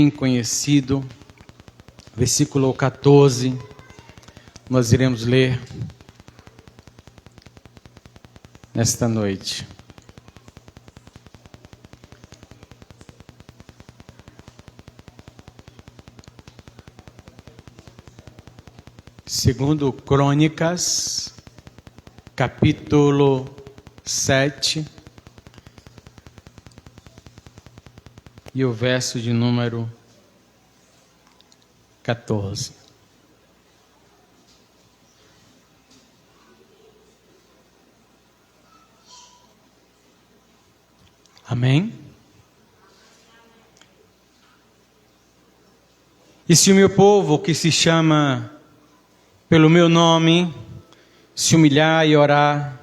bem conhecido, versículo 14, nós iremos ler nesta noite. Segundo Crônicas, capítulo 7, e o verso de número 14. Amém? E se o meu povo, que se chama pelo meu nome, se humilhar e orar,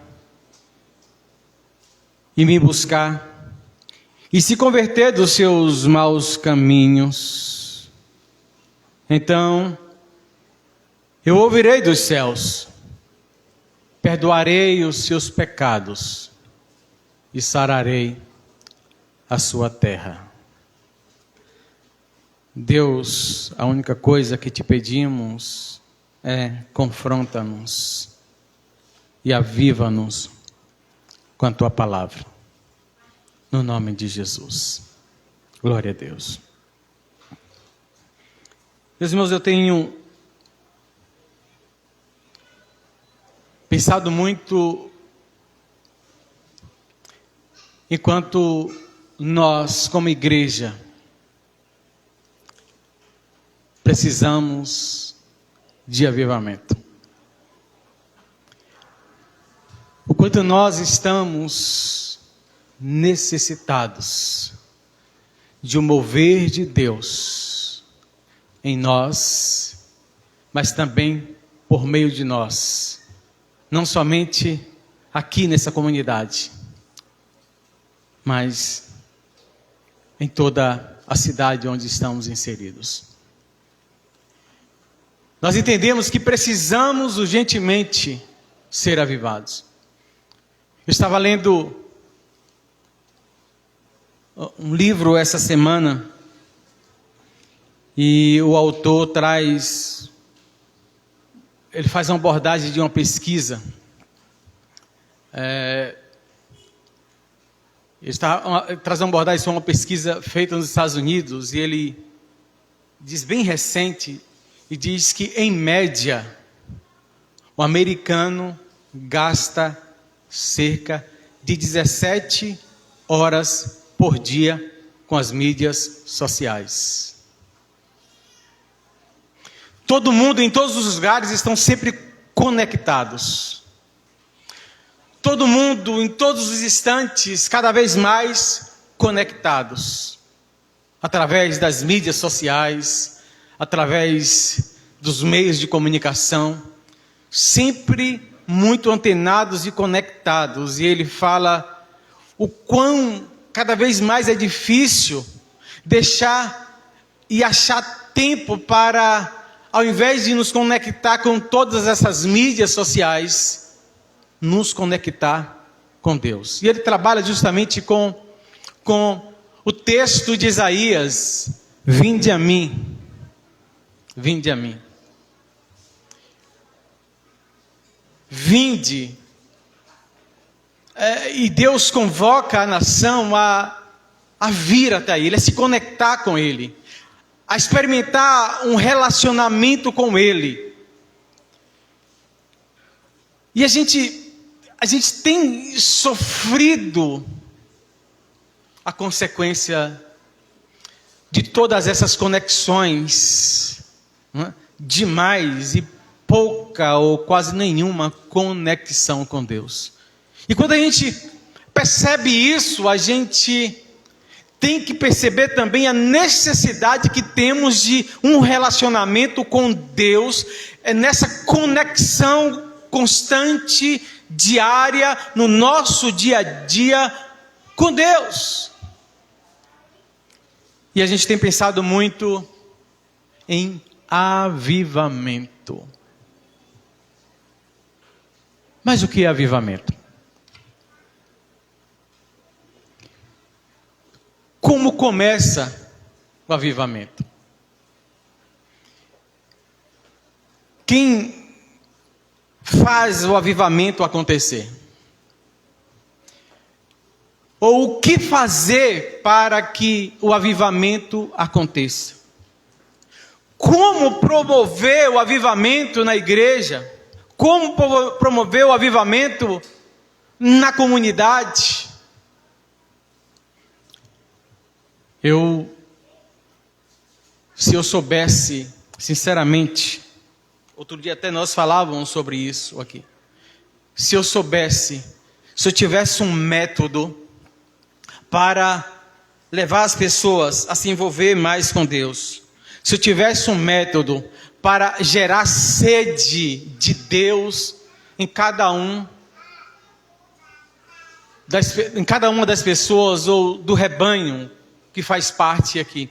e me buscar, e se converter dos seus maus caminhos, então eu ouvirei dos céus, perdoarei os seus pecados e sararei a sua terra. Deus, a única coisa que te pedimos é: confronta-nos e aviva-nos com a tua palavra, no nome de Jesus. Glória a Deus. Meus irmãos, eu tenho pensado muito enquanto nós, como igreja, precisamos de avivamento. O quanto nós estamos necessitados de um mover de Deus em nós, mas também por meio de nós, não somente aqui nessa comunidade, mas em toda a cidade onde estamos inseridos. Nós entendemos que precisamos urgentemente ser avivados. Eu estava lendo um livro essa semana e o autor ele faz uma abordagem de uma pesquisa. Ele traz uma abordagem sobre uma pesquisa feita nos Estados Unidos e ele diz, bem recente, e diz que, em média, o americano gasta cerca de 17 horas por dia com as mídias sociais. Todo mundo, em todos os lugares, estão sempre conectados. Todo mundo, em todos os instantes, cada vez mais conectados. Através das mídias sociais, através dos meios de comunicação, sempre muito antenados e conectados. E ele fala o quão cada vez mais é difícil deixar e achar tempo para, ao invés de nos conectar com todas essas mídias sociais, nos conectar com Deus. E ele trabalha justamente com o texto de Isaías: vinde a mim. Vinde a mim. Vinde. E Deus convoca a nação a vir até Ele, a se conectar com Ele, a experimentar um relacionamento com Ele. E a gente tem sofrido a consequência de todas essas conexões, demais, e pouca ou quase nenhuma conexão com Deus. E quando a gente percebe isso, a gente tem que perceber também a necessidade que temos de um relacionamento com Deus, nessa conexão constante, diária, no nosso dia a dia com Deus. E a gente tem pensado muito em avivamento. Mas o que é avivamento? Como começa o avivamento? Quem faz o avivamento acontecer? Ou o que fazer para que o avivamento aconteça? Como promover o avivamento na igreja? Como promover o avivamento na comunidade? Se eu soubesse, sinceramente, outro dia até nós falávamos sobre isso aqui. Se eu tivesse um método para levar as pessoas a se envolver mais com Deus, se eu tivesse um método para gerar sede de Deus em cada uma das pessoas ou do rebanho que faz parte aqui,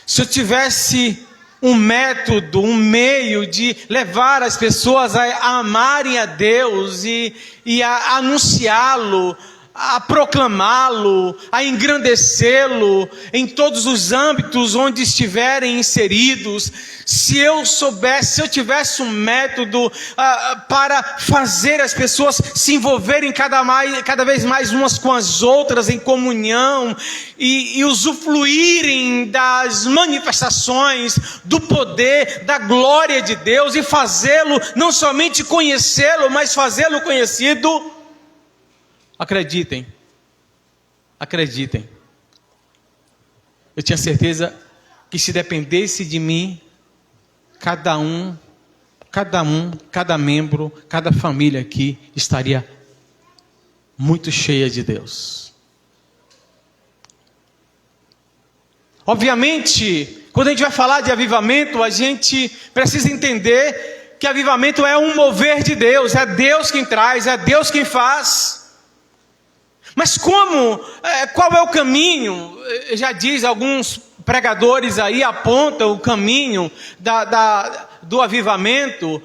se eu tivesse um método, um meio de levar as pessoas a amarem a Deus e a anunciá-lo, a proclamá-lo, a engrandecê-lo em todos os âmbitos onde estiverem inseridos, se eu tivesse um método para fazer as pessoas se envolverem cada vez mais umas com as outras em comunhão e usufruírem das manifestações do poder, da glória de Deus e fazê-lo, não somente conhecê-lo, mas fazê-lo conhecido. Acreditem. Eu tinha certeza que se dependesse de mim, cada membro, cada família aqui estaria muito cheia de Deus. Obviamente, quando a gente vai falar de avivamento, a gente precisa entender que avivamento é um mover de Deus, é Deus quem traz, é Deus quem faz. Mas qual é o caminho? Já diz, alguns pregadores aí apontam o caminho do avivamento,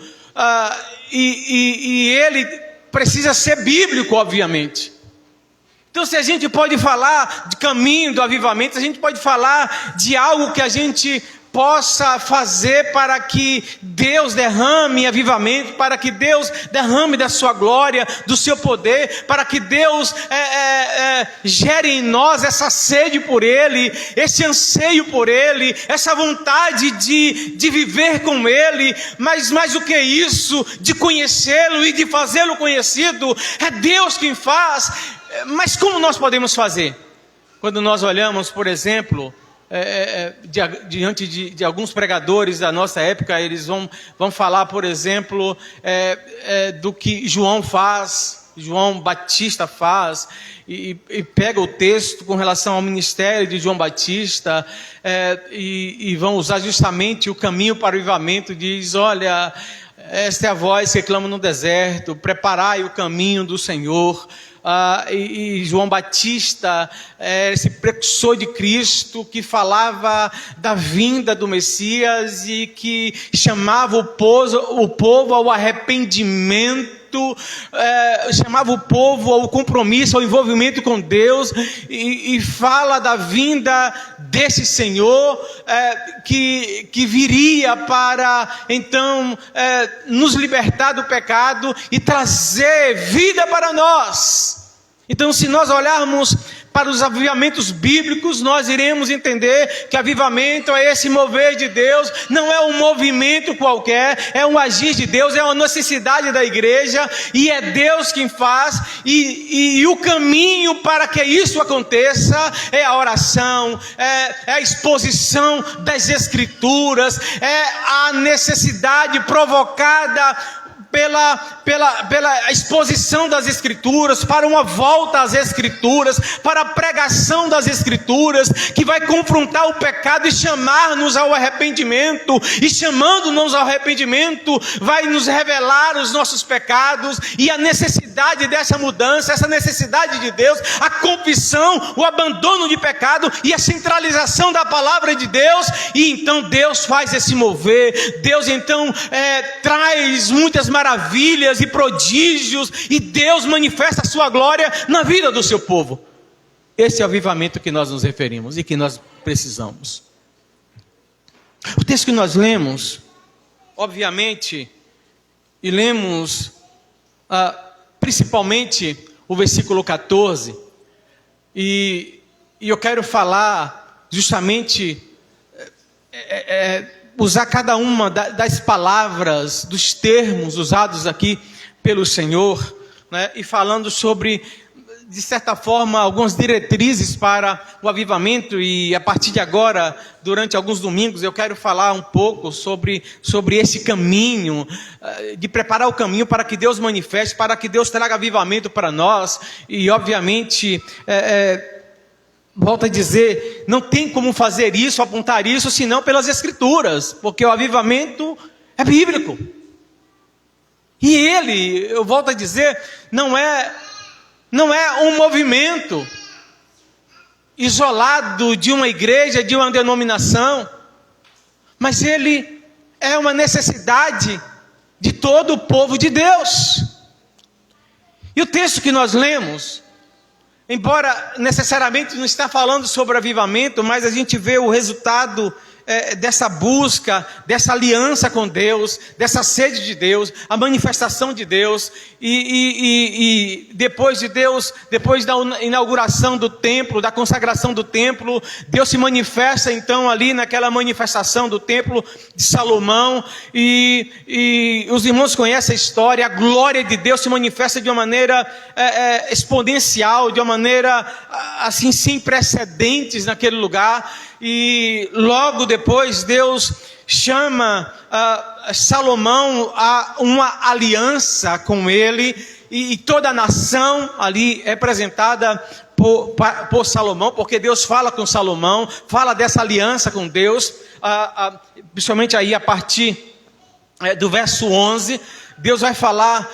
e ele precisa ser bíblico, obviamente. Então, se a gente pode falar de caminho do avivamento, a gente pode falar de algo que a gente possa fazer para que Deus derrame avivamento, para que Deus derrame da sua glória, do seu poder, para que Deus gere em nós essa sede por Ele, esse anseio por Ele, essa vontade de viver com Ele, mas mais do que isso, de conhecê-lo e de fazê-lo conhecido. É Deus quem faz. Mas como nós podemos fazer? Quando nós olhamos, por exemplo, diante de alguns pregadores da nossa época, eles vão falar, por exemplo, do que João Batista faz, e pega o texto com relação ao ministério de João Batista, e vão usar justamente o caminho para o avivamento. Diz: olha, esta é a voz que clama no deserto, preparai o caminho do Senhor. E João Batista, esse precursor de Cristo, que falava da vinda do Messias e que chamava o povo ao arrependimento, chamava o povo ao compromisso, ao envolvimento com Deus, e fala da vinda desse Senhor, que viria para então nos libertar do pecado e trazer vida para nós. Então, se nós olharmos para os avivamentos bíblicos, nós iremos entender que avivamento é esse mover de Deus, não é um movimento qualquer, é um agir de Deus, é uma necessidade da igreja, e é Deus quem faz, e o caminho para que isso aconteça é a oração, é a exposição das Escrituras, é a necessidade provocada pela exposição das Escrituras, para uma volta às Escrituras, para a pregação das Escrituras, que vai confrontar o pecado e chamar-nos ao arrependimento, e chamando-nos ao arrependimento, vai nos revelar os nossos pecados, e a necessidade dessa mudança, essa necessidade de Deus, a confissão, o abandono de pecado, e a centralização da palavra de Deus, e então Deus faz esse mover, Deus então traz muitas maravilhas e prodígios, e Deus manifesta a sua glória na vida do seu povo. Esse é o avivamento que nós nos referimos e que nós precisamos. O texto que nós lemos, obviamente, e lemos principalmente o versículo 14, e eu quero falar justamente, usar cada uma das palavras, dos termos usados aqui pelo Senhor, né, e falando sobre, de certa forma, algumas diretrizes para o avivamento. E a partir de agora, durante alguns domingos, eu quero falar um pouco sobre esse caminho, de preparar o caminho para que Deus manifeste, para que Deus traga avivamento para nós. E obviamente, volto a dizer, não tem como fazer isso, apontar isso, senão pelas Escrituras, porque o avivamento é bíblico. E ele, eu volto a dizer, não é um movimento isolado de uma igreja, de uma denominação, mas ele é uma necessidade de todo o povo de Deus. E o texto que nós lemos, embora necessariamente não está falando sobre avivamento, mas a gente vê o resultado dessa busca, dessa aliança com Deus, dessa sede de Deus, a manifestação de Deus, e depois de Deus, depois da inauguração do templo, da consagração do templo, Deus se manifesta então ali naquela manifestação do templo de Salomão, e os irmãos conhecem a história, a glória de Deus se manifesta de uma maneira exponencial, de uma maneira assim sem precedentes naquele lugar. E logo depois Deus chama Salomão a uma aliança com ele, e toda a nação ali é representada por Salomão, porque Deus fala com Salomão, fala dessa aliança com Deus, principalmente aí a partir do verso 11, Deus vai falar,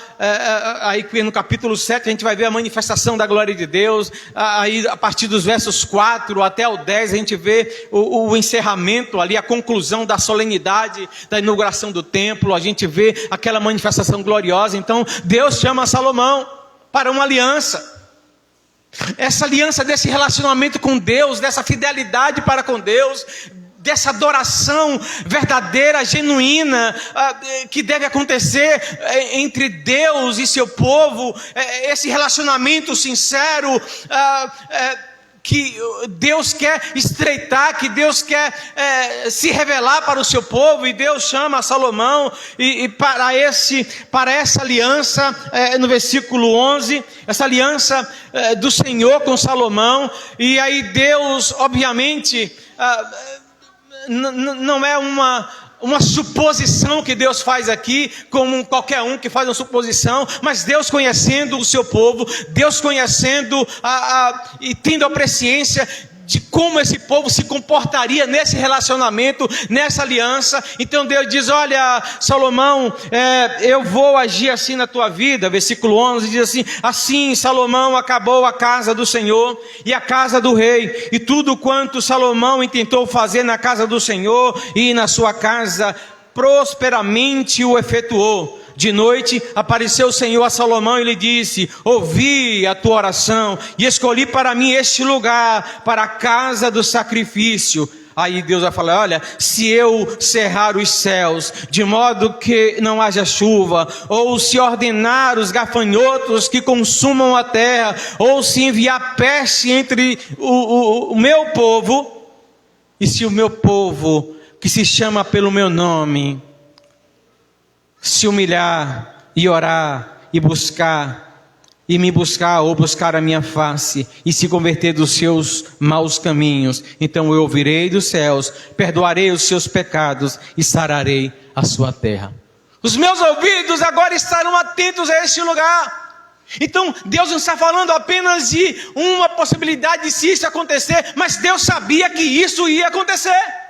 aí no capítulo 7 a gente vai ver a manifestação da glória de Deus, aí a partir dos versos 4 até o 10 a gente vê o encerramento ali, a conclusão da solenidade da inauguração do templo, a gente vê aquela manifestação gloriosa. Então Deus chama Salomão para uma aliança, essa aliança desse relacionamento com Deus, dessa fidelidade para com Deus, dessa adoração verdadeira, genuína, que deve acontecer entre Deus e seu povo, esse relacionamento sincero, que Deus quer estreitar, que Deus quer se revelar para o seu povo. E Deus chama Salomão e para essa aliança, no versículo 11, essa aliança do Senhor com Salomão. E aí Deus, obviamente, não é uma suposição que Deus faz aqui, como qualquer um que faz uma suposição, mas Deus conhecendo o seu povo, Deus conhecendo e tendo a presciência de como esse povo se comportaria nesse relacionamento, nessa aliança. Então Deus diz: olha, Salomão, eu vou agir assim na tua vida. Versículo 11 diz assim: assim Salomão acabou a casa do Senhor e a casa do rei, e tudo quanto Salomão intentou fazer na casa do Senhor e na sua casa, prosperamente o efetuou. De noite apareceu o Senhor a Salomão e lhe disse: ouvi a tua oração e escolhi para mim este lugar, para a casa do sacrifício. Aí Deus vai falar: olha, se eu cerrar os céus, de modo que não haja chuva, ou se ordenar os gafanhotos que consumam a terra, ou se enviar peste entre o meu povo, e se o meu povo, que se chama pelo meu nome, se humilhar e orar e me buscar ou buscar a minha face e se converter dos seus maus caminhos, então eu ouvirei dos céus, perdoarei os seus pecados e sararei a sua terra. Os meus ouvidos agora estarão atentos a este lugar. Então Deus não está falando apenas de uma possibilidade de se isso acontecer, mas Deus sabia que isso ia acontecer.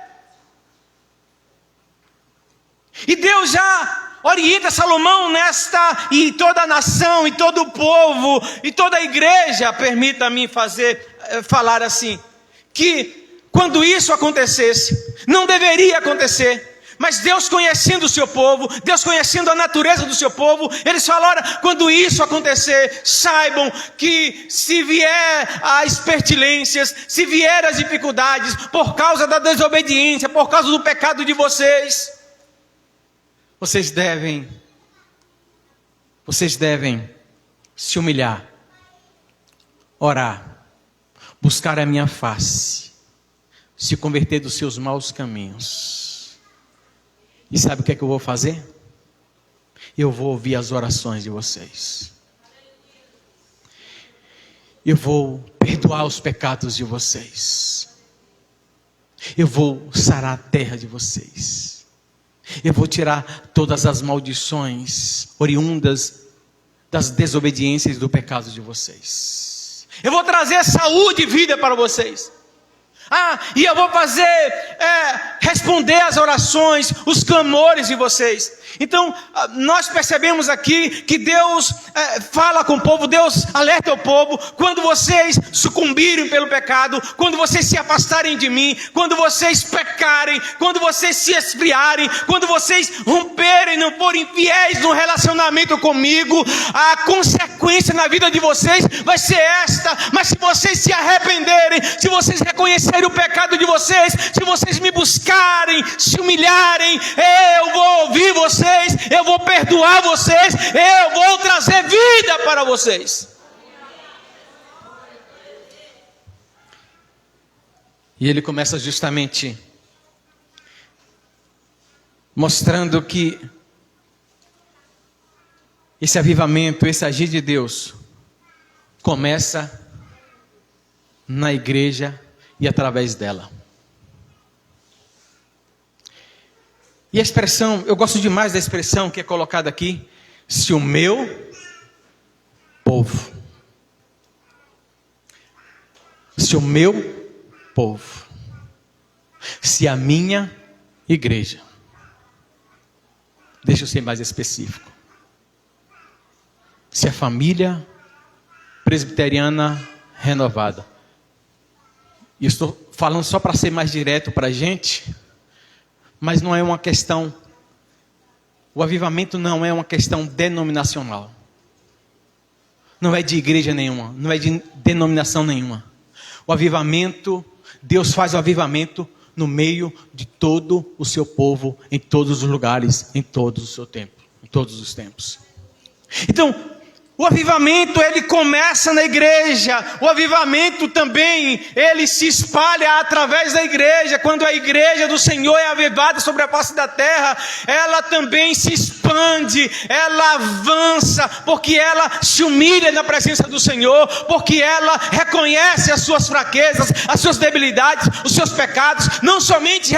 E Deus já orienta Salomão nesta, e toda a nação, e todo o povo, e toda a igreja, permita-me falar assim, que quando isso acontecesse, não deveria acontecer, Mas Deus conhecendo o seu povo, Deus conhecendo a natureza do seu povo, eles falaram: olha, quando isso acontecer, saibam que se vier as pertilências, se vier as dificuldades, por causa da desobediência, por causa do pecado de vocês, vocês devem se humilhar, orar, buscar a minha face, se converter dos seus maus caminhos. E sabe o que é que eu vou fazer? Eu vou ouvir as orações de vocês. Eu vou perdoar os pecados de vocês. Eu vou sarar a terra de vocês. Eu vou tirar todas as maldições oriundas das desobediências e do pecado de vocês. Eu vou trazer saúde e vida para vocês. E eu vou responder às orações, os clamores de vocês. Então, nós percebemos aqui que Deus fala com o povo, Deus alerta o povo: quando vocês sucumbirem pelo pecado, quando vocês se afastarem de mim, quando vocês pecarem, quando vocês se esfriarem, quando vocês romperem, não forem fiéis no relacionamento comigo, a consequência na vida de vocês vai ser esta. Mas se vocês se arrependerem, se vocês reconhecerem o pecado de vocês, se vocês me buscarem, se humilharem, eu vou ouvir vocês, eu vou perdoar vocês, eu vou trazer vida para vocês. E ele começa justamente mostrando que esse avivamento, esse agir de Deus, começa na igreja e através dela. E a expressão, eu gosto demais da expressão que é colocada aqui: se o meu povo. Se o meu povo. Se a minha igreja. Deixa eu ser mais específico. Se a família presbiteriana renovada. E estou falando só para ser mais direto para a gente, mas não é uma questão, o avivamento não é uma questão denominacional. Não é de igreja nenhuma, não é de denominação nenhuma. O avivamento, Deus faz o avivamento no meio de todo o seu povo, em todos os lugares, em todo o seu tempo, em todos os tempos. Então, o avivamento, ele começa na igreja. O avivamento também, ele se espalha através da igreja. Quando a igreja do Senhor é avivada sobre a face da terra, ela também se expande, ela avança, porque ela se humilha na presença do Senhor, porque ela reconhece as suas fraquezas, as suas debilidades, os seus pecados. Não somente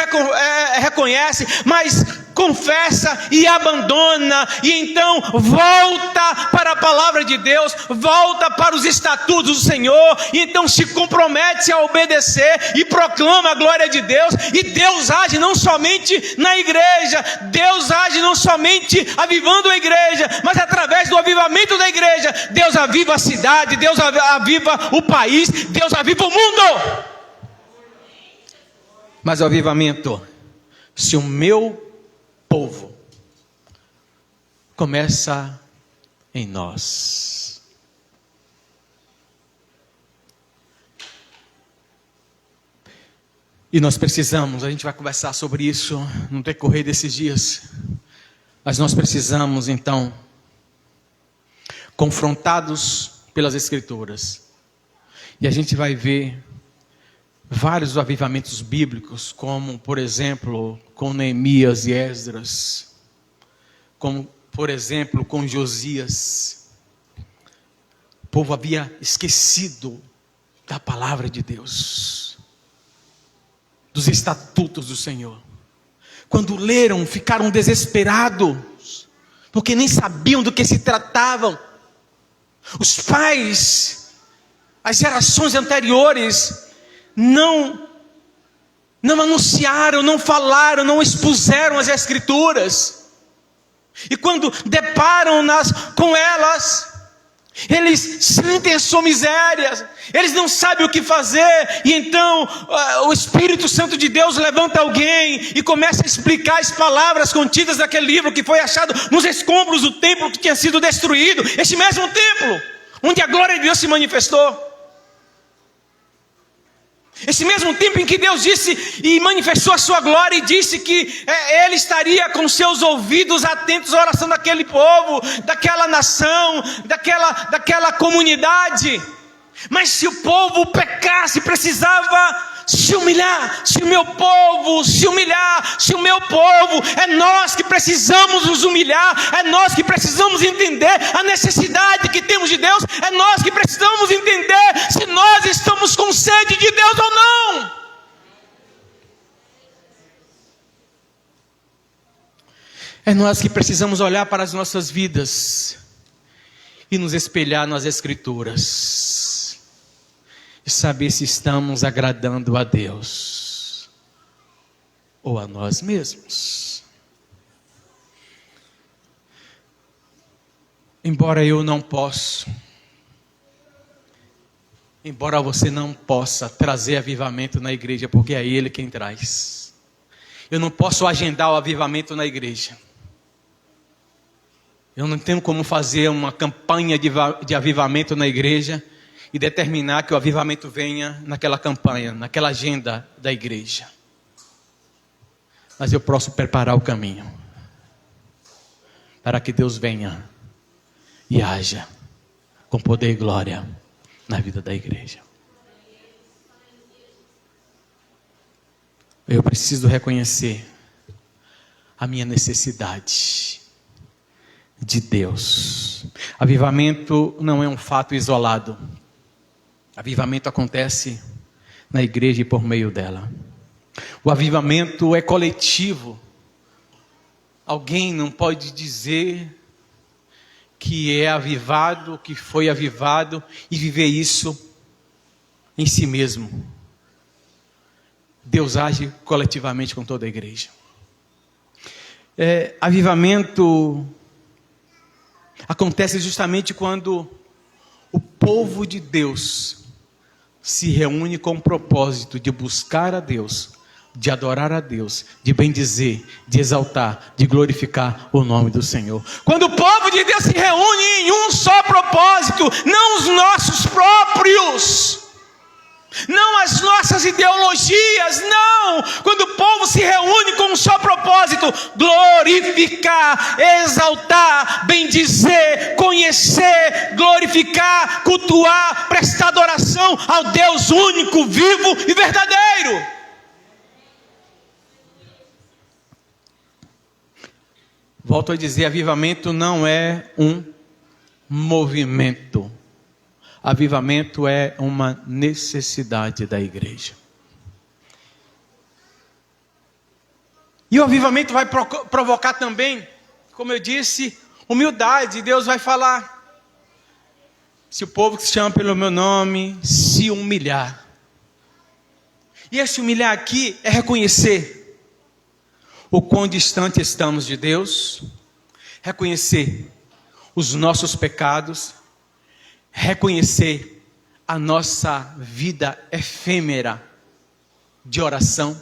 reconhece, mas confessa e abandona, e então volta para a palavra de Deus, volta para os estatutos do Senhor, e então se compromete a obedecer e proclama a glória de Deus. E Deus age não somente na igreja, Deus age não somente avivando a igreja, mas através do avivamento da igreja, Deus aviva a cidade, Deus aviva o país, Deus aviva o mundo. Mas o avivamento, se o meu povo começa em nós. E nós precisamos, a gente vai conversar sobre isso no decorrer desses dias, mas nós precisamos então, confrontados pelas Escrituras, e a gente vai ver vários avivamentos bíblicos, como por exemplo com Neemias e Esdras, como por exemplo com Josias. O povo havia esquecido da palavra de Deus, dos estatutos do Senhor. Quando leram, ficaram desesperados, porque nem sabiam do que se tratavam. Os pais, as gerações anteriores, não anunciaram, não falaram, não expuseram as Escrituras. E quando deparam com elas, Eles sentem a sua miséria, eles não sabem o que fazer, e então o Espírito Santo de Deus levanta alguém e começa a explicar as palavras contidas naquele livro que foi achado nos escombros do templo que tinha sido destruído, este mesmo templo, onde a glória de Deus se manifestou. Esse mesmo tempo em que Deus disse e manifestou a sua glória e disse que Ele estaria com seus ouvidos atentos à oração daquele povo, daquela nação, daquela comunidade. Mas se o povo pecasse, precisava se humilhar. Se o meu povo se humilhar, se o meu povo, é nós que precisamos nos humilhar, é nós que precisamos entender a necessidade que temos de Deus, é nós que precisamos entender se nós estamos com sede de Deus ou não. É nós que precisamos olhar para as nossas vidas e nos espelhar nas Escrituras e saber se estamos agradando a Deus ou a nós mesmos. Embora eu não possa, embora você não possa trazer avivamento na igreja, porque é Ele quem traz. Eu não posso agendar o avivamento na igreja. Eu não tenho como fazer uma campanha de avivamento na igreja e determinar que o avivamento venha naquela campanha, naquela agenda da igreja. Mas eu posso preparar o caminho para que Deus venha e haja com poder e glória na vida da igreja. Eu preciso reconhecer a minha necessidade de Deus. Avivamento não é um fato isolado. Avivamento acontece na igreja e por meio dela. O avivamento é coletivo. Alguém não pode dizer que é avivado, que foi avivado e viver isso em si mesmo. Deus age coletivamente com toda a igreja. Avivamento acontece justamente quando o povo de Deus se reúne com o propósito de buscar a Deus, de adorar a Deus, de bendizer, de exaltar, de glorificar o nome do Senhor. Quando o povo de Deus se reúne em um só propósito, não os nossos próprios, não as nossas ideologias, não. Quando o povo se reúne com um só propósito: glorificar, exaltar, bendizer, conhecer, glorificar, cultuar, prestar adoração ao Deus único, vivo e verdadeiro. Volto a dizer, avivamento não é um movimento. Avivamento é uma necessidade da igreja. E o avivamento vai provocar também, como eu disse, humildade. Deus vai falar: se o povo que se chama pelo meu nome se humilhar. E esse humilhar aqui é reconhecer o quão distante estamos de Deus, reconhecer os nossos pecados, reconhecer a nossa vida efêmera de oração,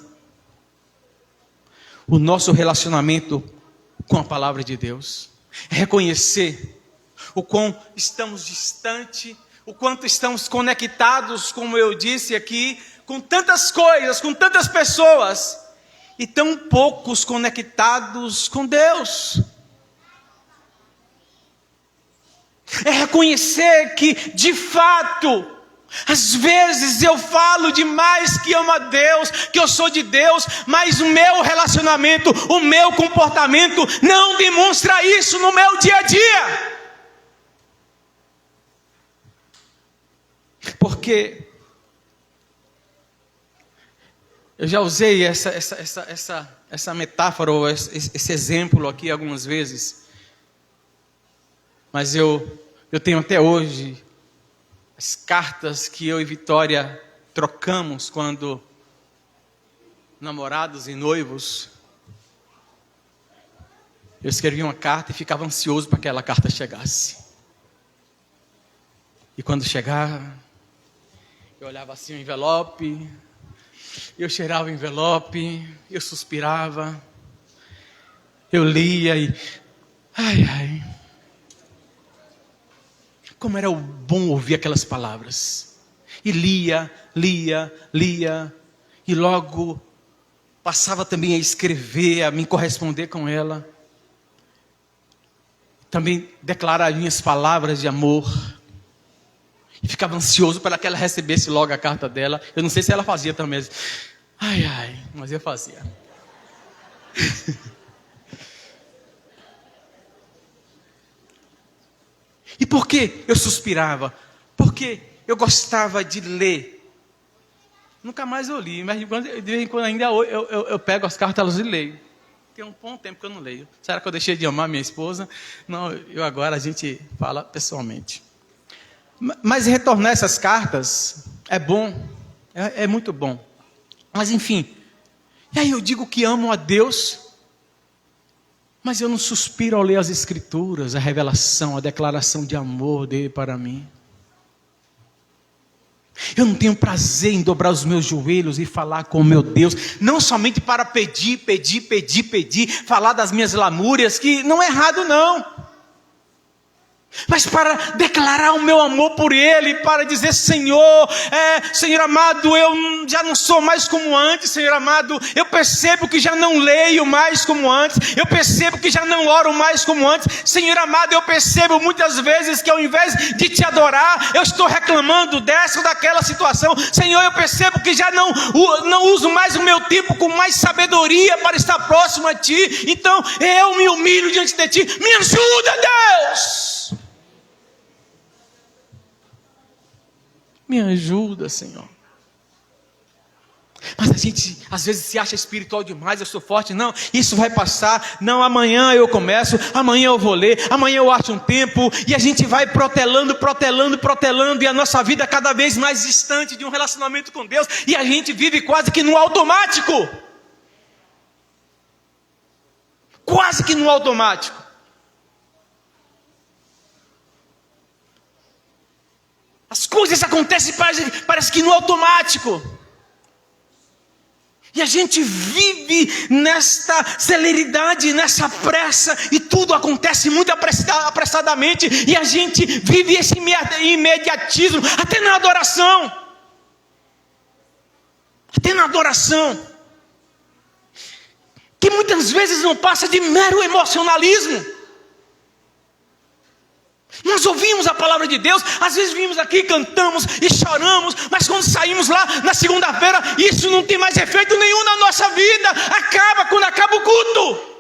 o nosso relacionamento com a palavra de Deus, reconhecer o quão estamos distantes, o quanto estamos conectados, como eu disse aqui, com tantas coisas, com tantas pessoas, e tão poucos conectados com Deus. É reconhecer que, de fato, às vezes eu falo demais que amo a Deus, que eu sou de Deus, mas o meu relacionamento, o meu comportamento não demonstra isso no meu dia a dia. Porque eu já usei essa metáfora, ou esse exemplo aqui algumas vezes. Mas eu tenho até hoje as cartas que eu e Vitória trocamos quando namorados e noivos. Eu escrevia uma carta e ficava ansioso para que aquela carta chegasse. E quando chegava, eu olhava assim o envelope, eu cheirava o envelope, eu suspirava, eu lia e... Ai. Como era bom ouvir aquelas palavras. E lia. E logo passava também a escrever, a me corresponder com ela. Também declarar minhas palavras de amor. E ficava ansioso para que ela recebesse logo a carta dela. Eu não sei se ela fazia também. Ai, mas eu fazia. E por que eu suspirava? Porque eu gostava de ler. Nunca mais eu li, mas de vez em quando ainda eu pego as cartas e leio. Tem um bom tempo que eu não leio. Será que eu deixei de amar minha esposa? Não, agora a gente fala pessoalmente. Mas retornar essas cartas é bom, é muito bom. Mas enfim, e aí eu digo que amo a Deus, mas eu não suspiro ao ler as Escrituras, a revelação, a declaração de amor dele para mim. Eu não tenho prazer em dobrar os meus joelhos e falar com o meu Deus, não somente para pedir, falar das minhas lamúrias, que não é errado não. Mas para declarar o meu amor por Ele, para dizer, Senhor amado, eu já não sou mais como antes, Senhor amado, eu percebo que já não leio mais como antes, eu percebo que já não oro mais como antes, Senhor amado, eu percebo muitas vezes que ao invés de te adorar, eu estou reclamando dessa ou daquela situação, Senhor, eu percebo que já não uso mais o meu tempo com mais sabedoria para estar próximo a Ti, então eu me humilho diante de Ti, me ajuda, Deus! Me ajuda, Senhor. Mas a gente às vezes se acha espiritual demais, eu sou forte. Não, isso vai passar. Não, amanhã eu começo, amanhã eu vou ler, amanhã eu acho um tempo. E a gente vai protelando. E a nossa vida é cada vez mais distante de um relacionamento com Deus. E a gente vive quase que no automático. Quase que no automático. As coisas acontecem parece que no automático. E a gente vive nesta celeridade, nessa pressa, e tudo acontece muito apressadamente, e a gente vive esse imediatismo, até na adoração. Que muitas vezes não passa de mero emocionalismo. Nós ouvimos a palavra de Deus, às vezes vimos aqui, cantamos e choramos, mas quando saímos lá na segunda-feira, isso não tem mais efeito nenhum na nossa vida, acaba quando acaba o culto.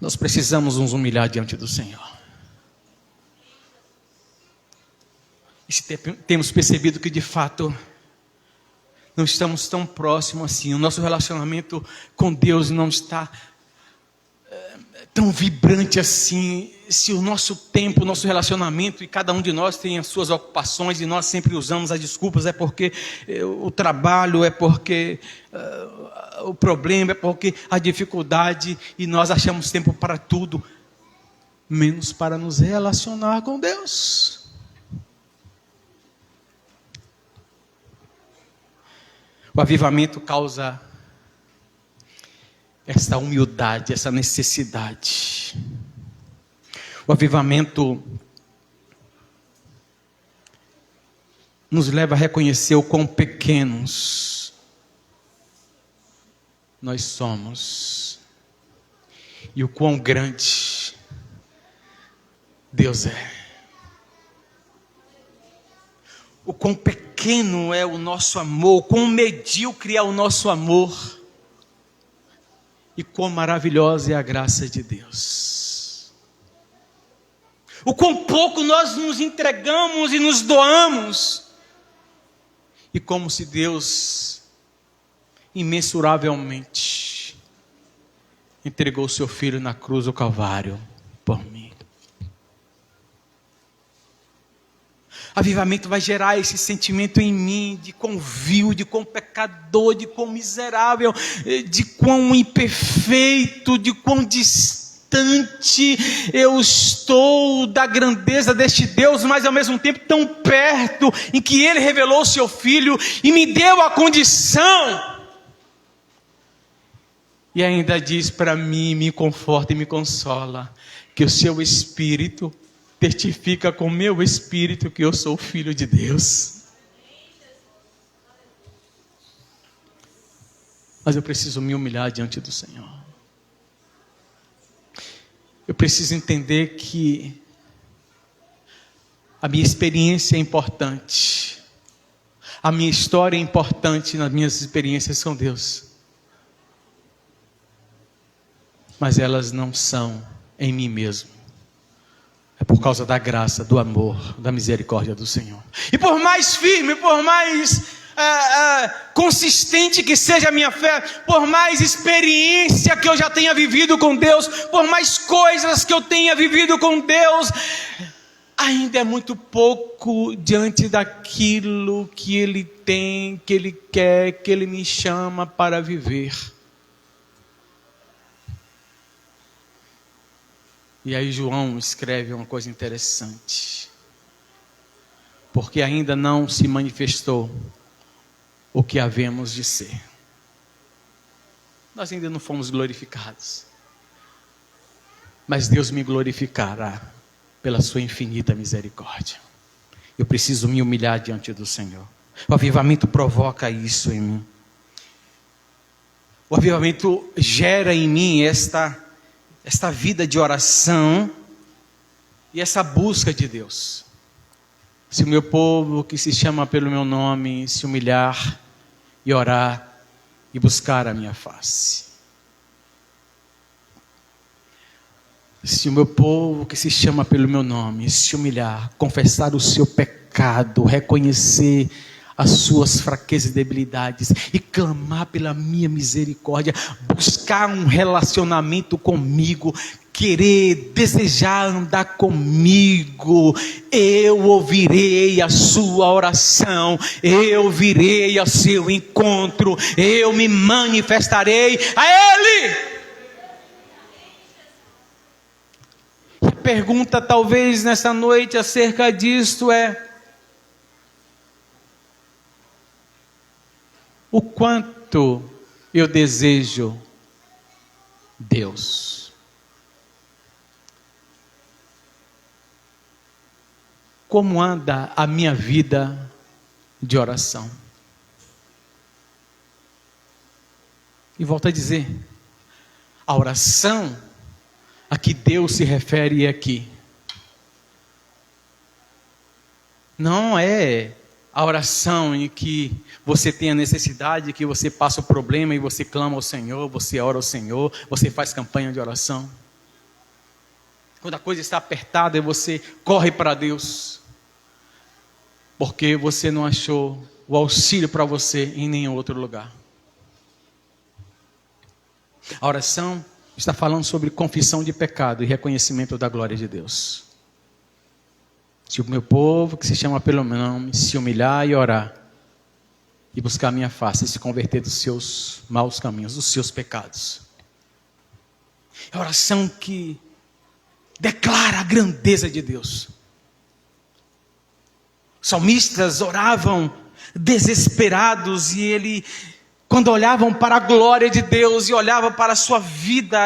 Nós precisamos nos humilhar diante do Senhor. E se temos percebido que de fato não estamos tão próximos assim, o nosso relacionamento com Deus não está tão vibrante assim, se o nosso tempo, o nosso relacionamento, e cada um de nós tem as suas ocupações, e nós sempre usamos as desculpas, é porque o trabalho, é porque o problema, é porque a dificuldade, e nós achamos tempo para tudo, menos para nos relacionar com Deus. O avivamento causa essa humildade, essa necessidade. O avivamento nos leva a reconhecer o quão pequenos nós somos e o quão grande Deus é. O quão pequeno é o nosso amor, o quão medíocre é o nosso amor. E quão maravilhosa é a graça de Deus. O quão pouco nós nos entregamos e nos doamos. E como se Deus, imensuravelmente, entregou o seu Filho na cruz do Calvário por mim. Avivamento vai gerar esse sentimento em mim de quão vil, de quão pecador, de quão miserável, de quão imperfeito, de quão distante distante eu estou da grandeza deste Deus, mas ao mesmo tempo tão perto, em que Ele revelou o seu Filho e me deu a condição. E ainda diz para mim, me conforta e me consola, que o seu Espírito testifica com o meu Espírito que eu sou filho de Deus. Mas eu preciso me humilhar diante do Senhor. Eu preciso entender que a minha experiência é importante. A minha história é importante nas minhas experiências com Deus. Mas elas não são em mim mesmo. É por causa da graça, do amor, da misericórdia do Senhor. E por mais firme, por mais consistente que seja a minha fé, por mais experiência que eu já tenha vivido com Deus, por mais coisas que eu tenha vivido com Deus, ainda é muito pouco diante daquilo que Ele tem, que Ele quer, que Ele me chama para viver. E aí João escreve uma coisa interessante. Porque ainda não se manifestou o que havemos de ser. Nós ainda não fomos glorificados. Mas Deus me glorificará pela sua infinita misericórdia. Eu preciso me humilhar diante do Senhor. O avivamento provoca isso em mim. O avivamento gera em mim esta vida de oração e essa busca de Deus. Se o meu povo, que se chama pelo meu nome, se humilhar e orar e buscar a minha face. Se o meu povo, que se chama pelo meu nome, se humilhar, confessar o seu pecado, reconhecer as suas fraquezas e debilidades e clamar pela minha misericórdia, buscar um relacionamento comigo, querer, desejar andar comigo, eu ouvirei a sua oração, eu virei ao seu encontro, eu me manifestarei a Ele. A pergunta talvez nesta noite acerca disto é: o quanto eu desejo Deus? Como anda a minha vida de oração? E volto a dizer, a oração a que Deus se refere aqui não é a oração em que você tem a necessidade, que você passa o problema e você clama ao Senhor, você ora ao Senhor, você faz campanha de oração. Quando a coisa está apertada, você corre para Deus, porque você não achou o auxílio para você em nenhum outro lugar. A oração está falando sobre confissão de pecado e reconhecimento da glória de Deus. Se o meu povo, que se chama pelo meu nome, se humilhar e orar, e buscar a minha face, e se converter dos seus maus caminhos, dos seus pecados. É a oração que declara a grandeza de Deus. Os salmistas oravam desesperados, e quando olhavam para a glória de Deus e olhavam para a sua vida,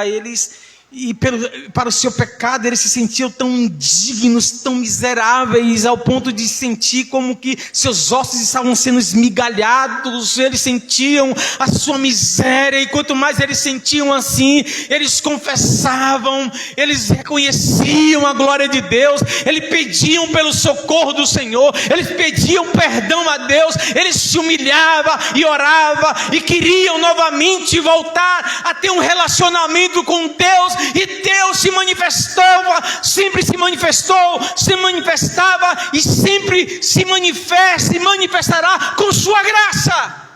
para o seu pecado, eles se sentiam tão indignos, tão miseráveis, ao ponto de sentir como que seus ossos estavam sendo esmigalhados. Eles sentiam a sua miséria, e quanto mais eles sentiam assim, eles confessavam, eles reconheciam a glória de Deus, eles pediam pelo socorro do Senhor, eles pediam perdão a Deus, eles se humilhavam e oravam e queriam novamente voltar a ter um relacionamento com Deus. E Deus se manifestava, sempre se manifestou, se manifestava e sempre se manifesta e manifestará com sua graça.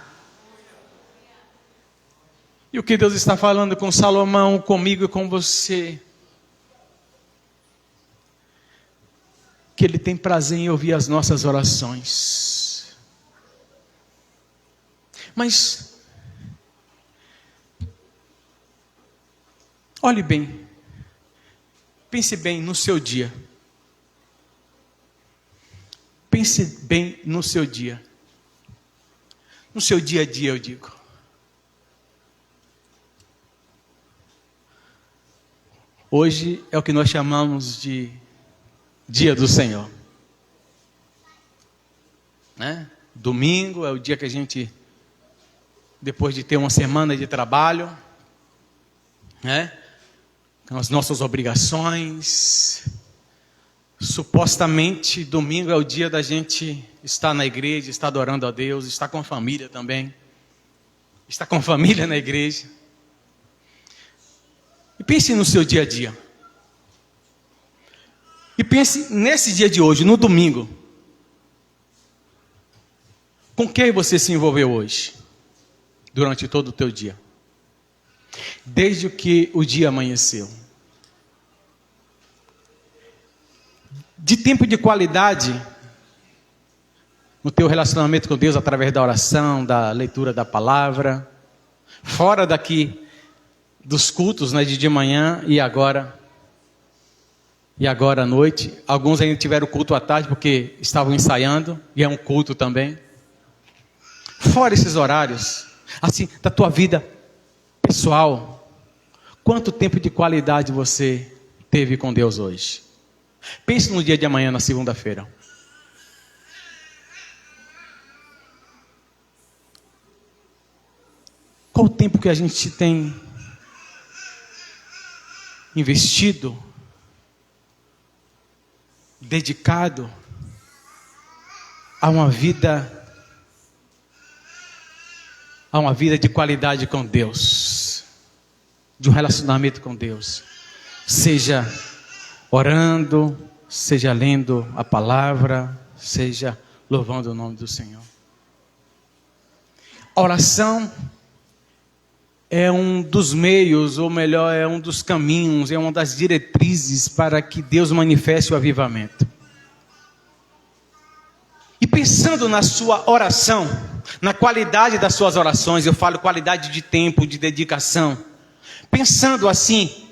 E o que Deus está falando com Salomão, comigo e com você? Que Ele tem prazer em ouvir as nossas orações. Mas olhe bem, Pense bem no seu dia. Pense bem no seu dia. No seu dia a dia, eu digo. Hoje é o que nós chamamos de Dia do Senhor. Né? Domingo é o dia que a gente, depois de ter uma semana de trabalho, né? Com as nossas obrigações, supostamente domingo é o dia da gente estar na igreja, estar adorando a Deus, estar com a família também, estar com a família na igreja. E pense no seu dia a dia. E pense nesse dia de hoje, no domingo. Com quem você se envolveu hoje? Durante todo o teu dia. Desde que o dia amanheceu. De tempo de qualidade no teu relacionamento com Deus através da oração, da leitura da palavra. Fora daqui dos cultos, né, de manhã e agora à noite. Alguns ainda tiveram culto à tarde porque estavam ensaiando e é um culto também. Fora esses horários, assim, da tua vida pessoal, quanto tempo de qualidade você teve com Deus hoje? Pense no dia de amanhã, na segunda-feira. Qual o tempo que a gente tem investido, dedicado a uma vida de qualidade com Deus, de um relacionamento com Deus, seja orando, seja lendo a palavra, seja louvando o nome do Senhor. A oração é um dos meios, ou melhor, é um dos caminhos, é uma das diretrizes para que Deus manifeste o avivamento. E pensando na sua oração, na qualidade das suas orações, eu falo qualidade de tempo, de dedicação. Pensando assim,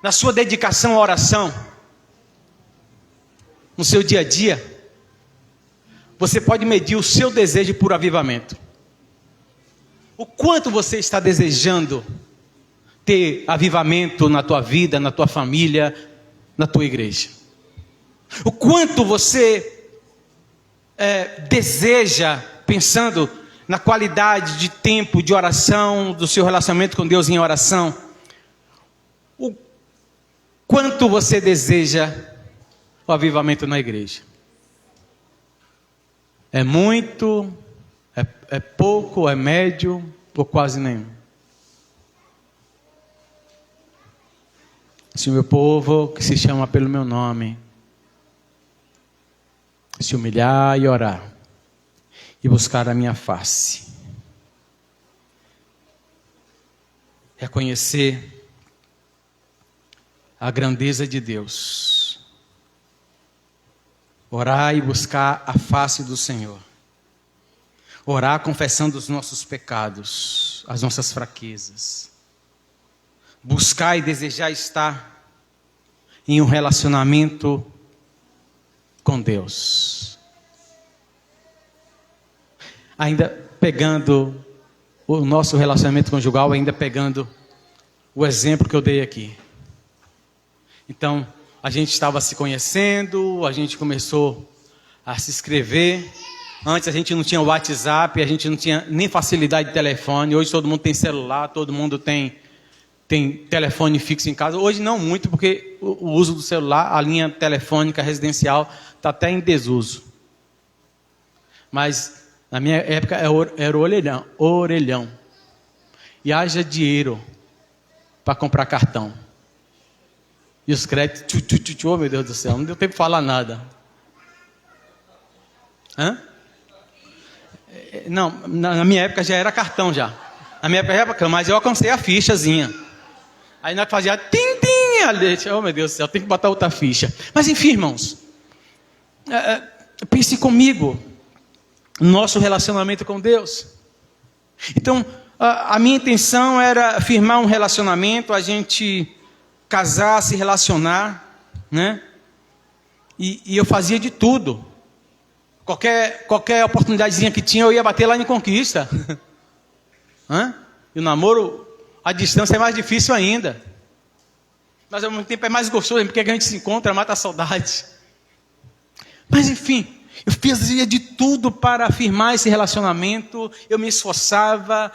na sua dedicação à oração, no seu dia a dia, você pode medir o seu desejo por avivamento. O quanto você está desejando ter avivamento na tua vida, na tua família, na tua igreja. O quanto você deseja, pensando na qualidade de tempo de oração, do seu relacionamento com Deus em oração. O quanto você deseja o avivamento na igreja. É muito, é pouco, é médio ou quase nenhum. Se o meu povo, que se chama pelo meu nome, se humilhar e orar, e buscar a minha face, reconhecer a grandeza de Deus, orar e buscar a face do Senhor, orar confessando os nossos pecados, as nossas fraquezas, buscar e desejar estar em um relacionamento com Deus. Ainda pegando o nosso relacionamento conjugal, ainda pegando o exemplo que eu dei aqui. Então, a gente estava se conhecendo, a gente começou a se inscrever. Antes a gente não tinha WhatsApp, a gente não tinha nem facilidade de telefone. Hoje todo mundo tem celular, todo mundo tem telefone fixo em casa. Hoje não muito, porque o uso do celular, a linha telefônica residencial está até em desuso. Mas na minha época era orelhão. E haja dinheiro para comprar cartão. E os créditos, oh meu Deus do céu, não deu tempo de falar nada. Não, na minha época já era cartão já. Na minha época, mas eu alcancei a fichazinha. Aí nós fazia tim-tim, a leite. Oh meu Deus do céu, tem que botar outra ficha. Mas enfim, irmãos, pense comigo no nosso relacionamento com Deus. Então, a minha intenção era firmar um relacionamento, a gente casar, se relacionar. né? E eu fazia de tudo. Qualquer oportunidadezinha que tinha, eu ia bater lá em Conquista. E o namoro, à distância, é mais difícil ainda. Mas ao mesmo tempo é mais gostoso, porque a gente se encontra, mata a saudade. Mas enfim, eu fazia de tudo para afirmar esse relacionamento. Eu me esforçava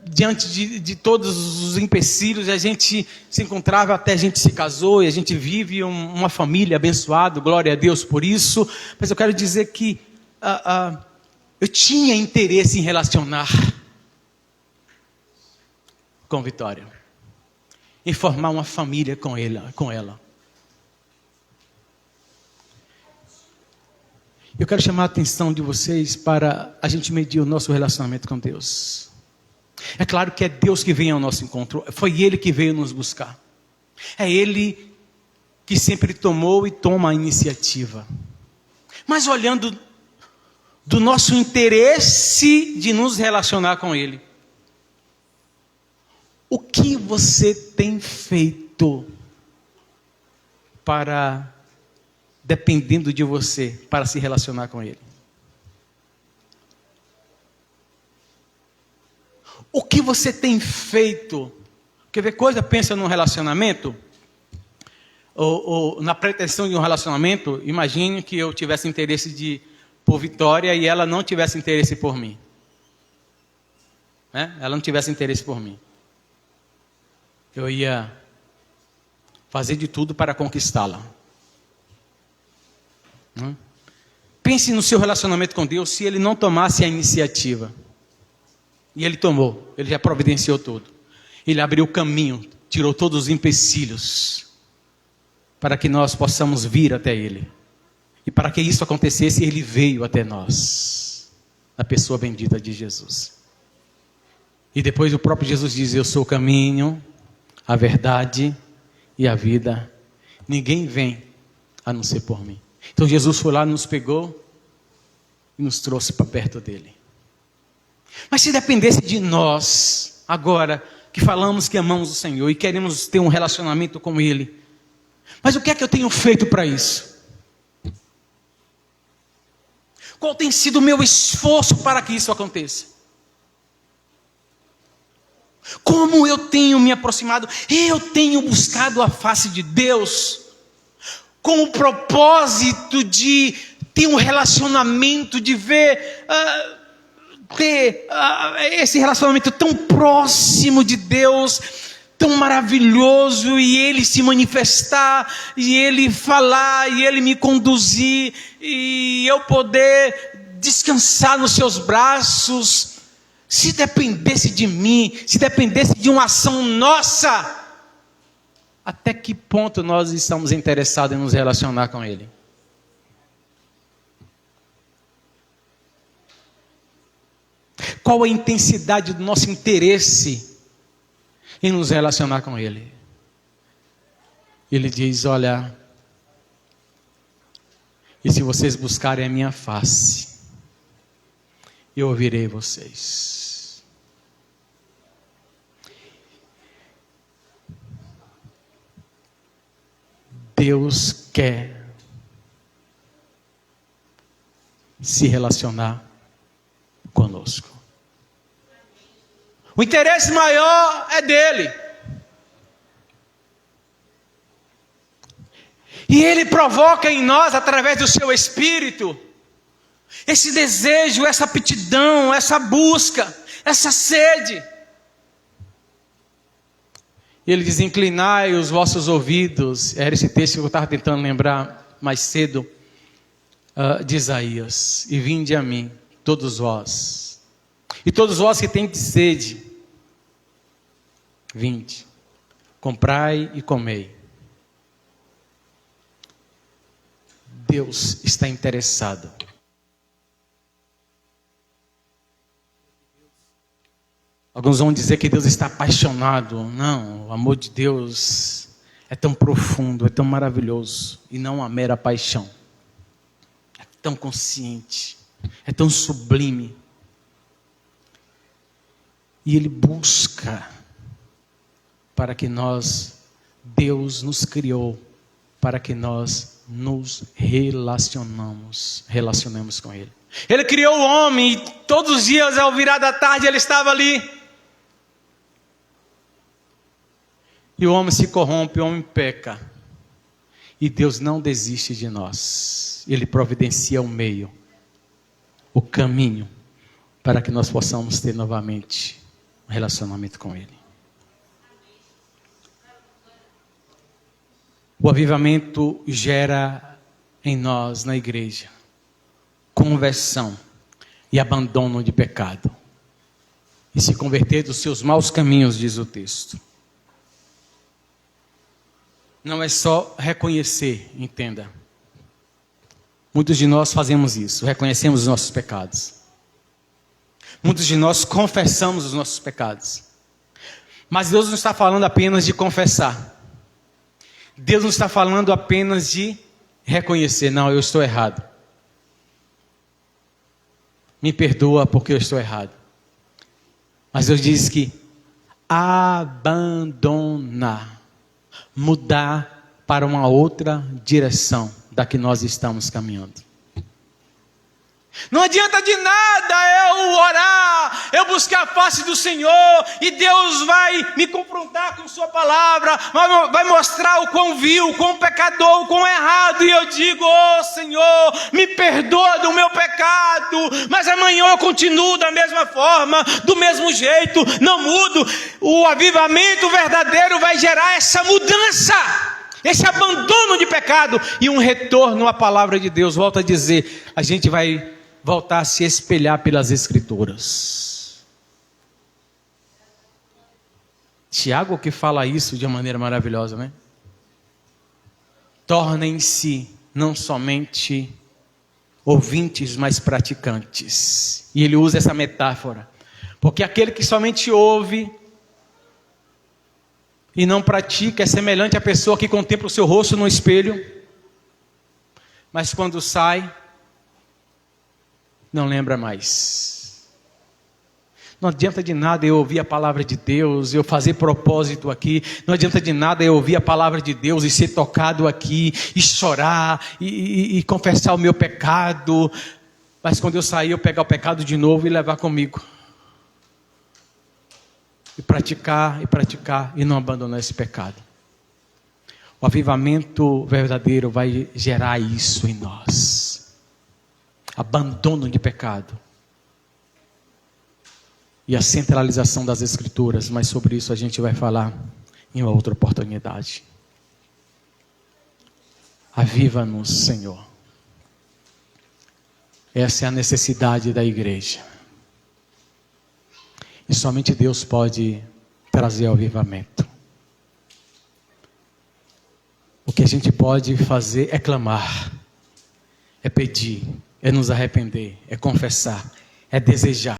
diante de todos os empecilhos. A gente se encontrava até a gente se casou. E a gente vive uma família abençoada. Glória a Deus por isso. Mas eu quero dizer que eu tinha interesse em relacionar com Vitória. Em formar uma família com ela. Eu quero chamar a atenção de vocês para a gente medir o nosso relacionamento com Deus. É claro que é Deus que vem ao nosso encontro. Foi Ele que veio nos buscar. É Ele que sempre tomou e toma a iniciativa. Mas olhando do nosso interesse de nos relacionar com Ele, o que você tem feito para, dependendo de você, para se relacionar com Ele? O que você tem feito? Quer ver coisa? Pensa num relacionamento, ou na pretensão de um relacionamento. Imagine que eu tivesse interesse por Vitória e ela não tivesse interesse por mim. Ela não tivesse interesse por mim. Eu ia fazer de tudo para conquistá-la. Pense no seu relacionamento com Deus, se Ele não tomasse a iniciativa. E Ele tomou, Ele já providenciou tudo. Ele abriu o caminho, tirou todos os empecilhos, para que nós possamos vir até Ele. E para que isso acontecesse, Ele veio até nós, na pessoa bendita de Jesus. E depois o próprio Jesus diz: eu sou o caminho, a verdade e a vida. Ninguém vem a não ser por mim. Então Jesus foi lá, nos pegou e nos trouxe para perto dele. Mas se dependesse de nós, agora que falamos que amamos o Senhor e queremos ter um relacionamento com Ele, mas o que é que eu tenho feito para isso? Qual tem sido o meu esforço para que isso aconteça? Como eu tenho me aproximado? Eu tenho buscado a face de Deus com o propósito de ter um relacionamento, de ver, ter esse relacionamento tão próximo de Deus, tão maravilhoso, e Ele se manifestar, e Ele falar, e Ele me conduzir, e eu poder descansar nos seus braços. Se dependesse de mim, se dependesse de uma ação nossa, até que ponto nós estamos interessados em nos relacionar com Ele? Qual a intensidade do nosso interesse em nos relacionar com Ele? Ele diz: olha, e se vocês buscarem a minha face, eu ouvirei vocês. Deus quer se relacionar conosco. O interesse maior é dele. E Ele provoca em nós, através do seu Espírito, esse desejo, essa aptidão, essa busca, essa sede. E Ele diz: inclinai os vossos ouvidos. Era esse texto que eu estava tentando lembrar mais cedo, de Isaías. E vinde a mim, todos vós. E todos vós que tendes sede, vinde, comprai e comei. Deus está interessado. Alguns vão dizer que Deus está apaixonado. Não, o amor de Deus é tão profundo, é tão maravilhoso, e não uma mera paixão. É tão consciente, é tão sublime. E Ele busca para que nós Deus nos criou para que nós nos relacionemos com Ele. Ele criou o homem e todos os dias, ao virar da tarde, Ele estava ali. E o homem se corrompe, o homem peca. E Deus não desiste de nós. Ele providencia o meio, o caminho, para que nós possamos ter novamente um relacionamento com Ele. O avivamento gera em nós, na igreja, conversão e abandono de pecado. E se converter dos seus maus caminhos, diz o texto. Não é só reconhecer, entenda. Muitos de nós fazemos isso, reconhecemos os nossos pecados. Muitos de nós confessamos os nossos pecados. Mas Deus não está falando apenas de confessar. Deus não está falando apenas de reconhecer. Não, eu estou errado. Me perdoa porque eu estou errado. Mas Deus diz que abandonar, mudar para uma outra direção da que nós estamos caminhando. Não adianta de nada eu orar, eu buscar a face do Senhor, e Deus vai me confrontar com sua palavra, vai mostrar o quão vil, o quão pecador, o quão errado, e eu digo: oh Senhor, me perdoa do meu pecado, mas amanhã eu continuo da mesma forma, do mesmo jeito, não mudo. O avivamento verdadeiro vai gerar essa mudança, esse abandono de pecado e um retorno à palavra de Deus. Volto a dizer, a gente vai voltar a se espelhar pelas Escrituras. Tiago que fala isso de uma maneira maravilhosa, né? Tornem-se não somente ouvintes, mas praticantes. E ele usa essa metáfora, porque aquele que somente ouve e não pratica é semelhante à pessoa que contempla o seu rosto no espelho, mas quando sai, não lembra mais. Não adianta de nada eu ouvir a palavra de Deus, eu fazer propósito aqui. Não adianta de nada eu ouvir a palavra de Deus e ser tocado aqui, e chorar, e confessar o meu pecado. Mas quando eu sair, eu pegar o pecado de novo e levar comigo. E praticar, e não abandonar esse pecado. O avivamento verdadeiro vai gerar isso em nós. Abandono de pecado e a centralização das Escrituras, mas sobre isso a gente vai falar em uma outra oportunidade. Aviva-nos, Senhor. Essa é a necessidade da igreja, e somente Deus pode trazer o avivamento. O que a gente pode fazer é clamar, é pedir, é nos arrepender, é confessar, é desejar.